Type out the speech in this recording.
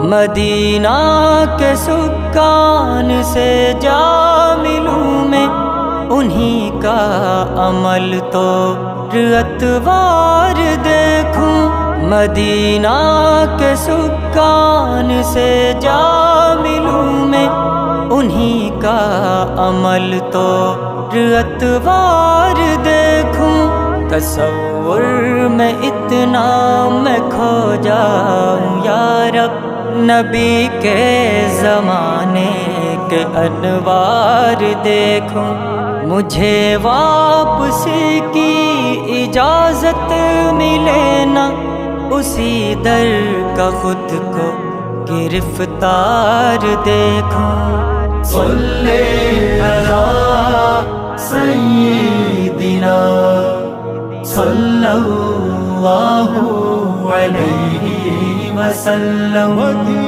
مدینہ کے سکان سے جا ملوں میں، انہی کا عمل تو اتوار دیکھوں۔ مدینہ کے سکان سے جا ملوں میں، انہی کا عمل تو اتوار دیکھوں۔ تصور میں اتنا میں کھو جاؤں یا رب، نبی کے زمانے کے انوار دیکھوں۔ مجھے واپسی کی اجازت ملے نا، اسی در کا خود کو گرفتار دیکھوں۔ صلی علی سیدنا صلی اللہ علیہ وسلم۔